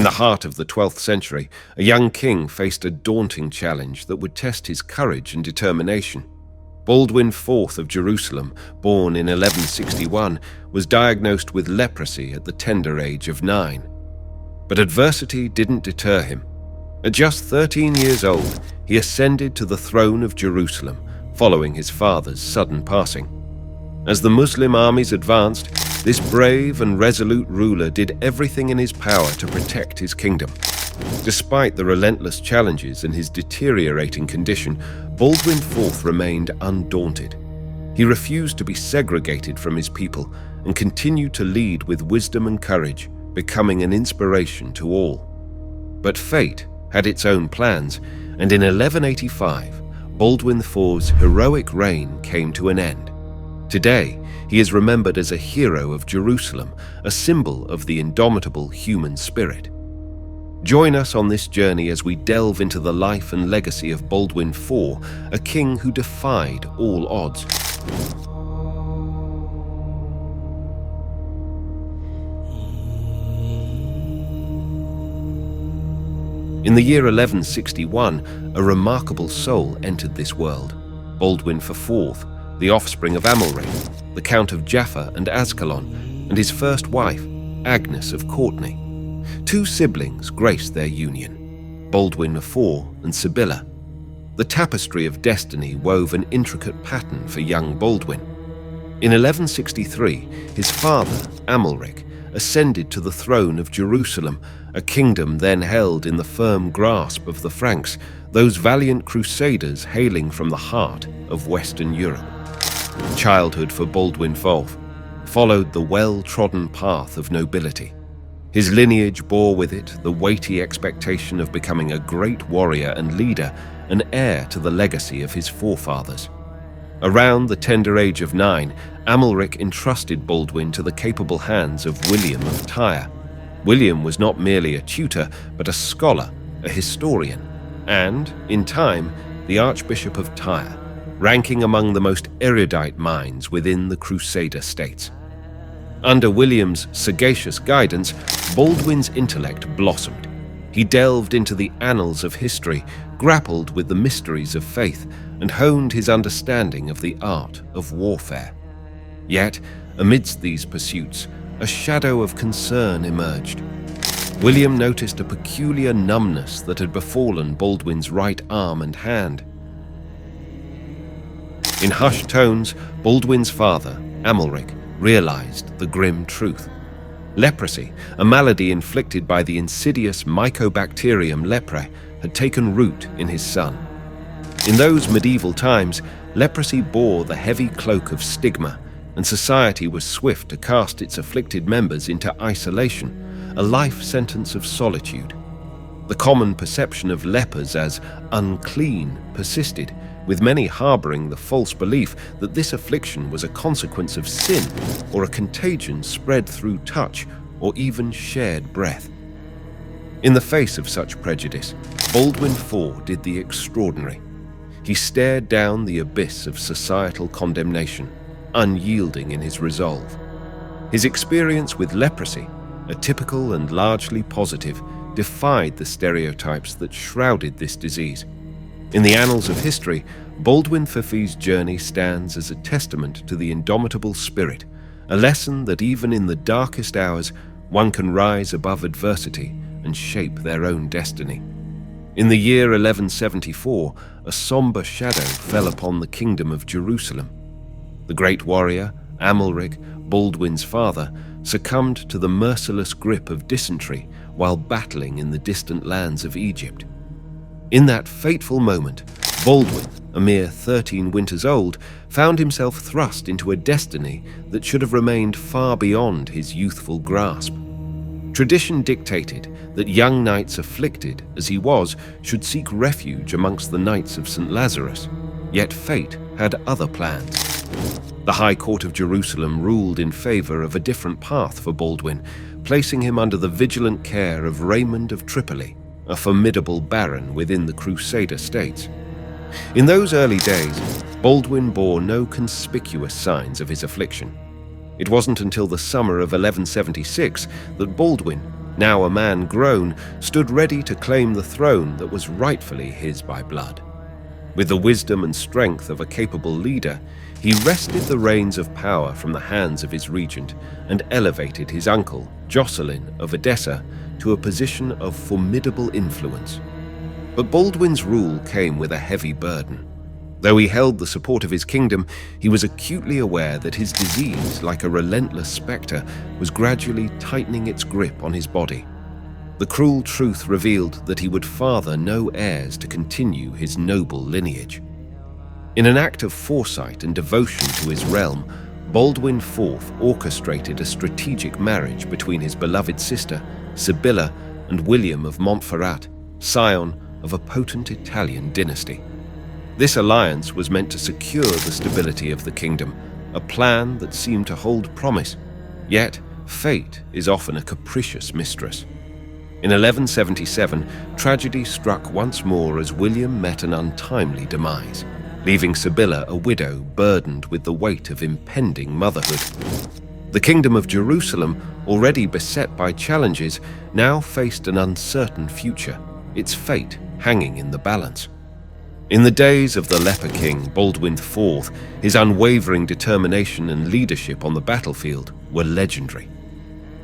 the heart of the 12th century, a young king faced a daunting challenge that would test his courage and determination. Baldwin IV of Jerusalem, born in 1161, was diagnosed with leprosy at the tender age of 9. But adversity didn't deter him. At just 13 years old, he ascended to the throne of Jerusalem, following his father's sudden passing. As the Muslim armies advanced, this brave and resolute ruler did everything in his power to protect his kingdom. Despite the relentless challenges and his deteriorating condition, Baldwin IV remained undaunted. He refused to be segregated from his people and continued to lead with wisdom and courage, becoming an inspiration to all. But fate had its own plans, and in 1185, Baldwin IV's heroic reign came to an end. Today, he is remembered as a hero of Jerusalem, a symbol of the indomitable human spirit. Join us on this journey as we delve into the life and legacy of Baldwin IV, a king who defied all odds. In the year 1161, a remarkable soul entered this world, Baldwin IV, the offspring of Amalric, the Count of Jaffa and Ascalon, and his first wife, Agnes of Courtenay. Two siblings graced their union, Baldwin IV and Sibylla. The tapestry of destiny wove an intricate pattern for young Baldwin. In 1163, his father, Amalric, ascended to the throne of Jerusalem, a kingdom then held in the firm grasp of the Franks, those valiant crusaders hailing from the heart of Western Europe. Childhood for Baldwin IV followed the well-trodden path of nobility. His lineage bore with it the weighty expectation of becoming a great warrior and leader, an heir to the legacy of his forefathers. Around the tender age of 9, Amalric entrusted Baldwin to the capable hands of William of Tyre. William was not merely a tutor, but a scholar, a historian, and, in time, the Archbishop of Tyre, ranking among the most erudite minds within the Crusader states. Under William's sagacious guidance, Baldwin's intellect blossomed. He delved into the annals of history, grappled with the mysteries of faith, and honed his understanding of the art of warfare. Yet, amidst these pursuits, a shadow of concern emerged. William noticed a peculiar numbness that had befallen Baldwin's right arm and hand. In hushed tones, Baldwin's father, Amalric, realized the grim truth. Leprosy, a malady inflicted by the insidious mycobacterium leprae, had taken root in his son. In those medieval times, leprosy bore the heavy cloak of stigma, and society was swift to cast its afflicted members into isolation, a life sentence of solitude. The common perception of lepers as unclean persisted, with many harboring the false belief that this affliction was a consequence of sin or a contagion spread through touch or even shared breath. In the face of such prejudice, Baldwin IV did the extraordinary. He stared down the abyss of societal condemnation, unyielding in his resolve. His experience with leprosy, atypical and largely positive, defied the stereotypes that shrouded this disease. In the annals of history, Baldwin IV's journey stands as a testament to the indomitable spirit, a lesson that even in the darkest hours, one can rise above adversity and shape their own destiny. In the year 1174, a somber shadow fell upon the kingdom of Jerusalem. The great warrior, Amalric, Baldwin's father, succumbed to the merciless grip of dysentery while battling in the distant lands of Egypt. In that fateful moment, Baldwin, a mere 13 winters old, found himself thrust into a destiny that should have remained far beyond his youthful grasp. Tradition dictated that young knights afflicted, as he was, should seek refuge amongst the Knights of St. Lazarus, yet fate had other plans. The High Court of Jerusalem ruled in favor of a different path for Baldwin, placing him under the vigilant care of Raymond of Tripoli, a formidable baron within the Crusader states. In those early days, Baldwin bore no conspicuous signs of his affliction. It wasn't until the summer of 1176 that Baldwin, now a man grown, stood ready to claim the throne that was rightfully his by blood. With the wisdom and strength of a capable leader, he wrested the reins of power from the hands of his regent and elevated his uncle, Jocelyn of Edessa, to a position of formidable influence. But Baldwin's rule came with a heavy burden. Though he held the support of his kingdom, he was acutely aware that his disease, like a relentless spectre, was gradually tightening its grip on his body. The cruel truth revealed that he would father no heirs to continue his noble lineage. In an act of foresight and devotion to his realm, Baldwin IV orchestrated a strategic marriage between his beloved sister, Sibylla, and William of Montferrat, scion of a potent Italian dynasty. This alliance was meant to secure the stability of the kingdom, a plan that seemed to hold promise. Yet, fate is often a capricious mistress. In 1177, tragedy struck once more as William met an untimely demise, leaving Sibylla a widow burdened with the weight of impending motherhood. The kingdom of Jerusalem, already beset by challenges, now faced an uncertain future, its fate hanging in the balance. In the days of the leper king, Baldwin IV, his unwavering determination and leadership on the battlefield were legendary.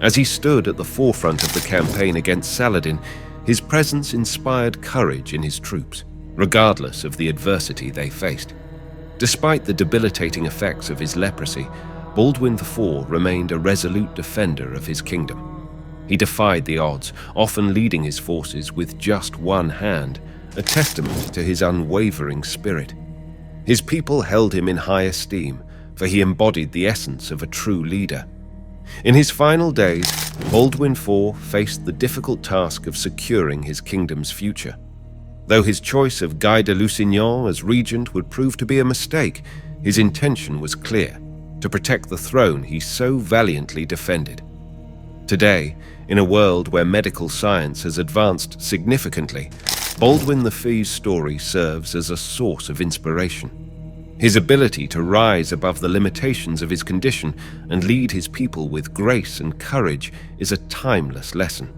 As he stood at the forefront of the campaign against Saladin, his presence inspired courage in his troops, regardless of the adversity they faced. Despite the debilitating effects of his leprosy, Baldwin IV remained a resolute defender of his kingdom. He defied the odds, often leading his forces with just one hand, a testament to his unwavering spirit. His people held him in high esteem, for he embodied the essence of a true leader. In his final days, Baldwin IV faced the difficult task of securing his kingdom's future. Though his choice of Guy de Lusignan as regent would prove to be a mistake, his intention was clear: to protect the throne he so valiantly defended. Today, in a world where medical science has advanced significantly, Baldwin V's story serves as a source of inspiration. His ability to rise above the limitations of his condition and lead his people with grace and courage is a timeless lesson.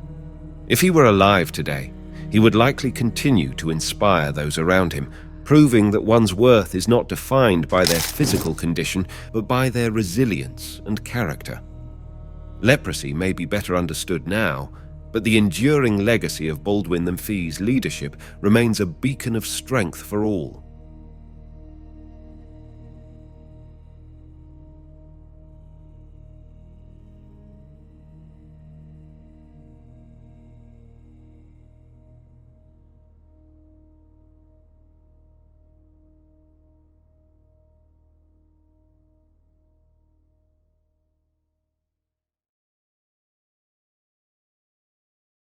If he were alive today, he would likely continue to inspire those around him, proving that one's worth is not defined by their physical condition, but by their resilience and character. Leprosy may be better understood now, but the enduring legacy of Baldwin V's leadership remains a beacon of strength for all.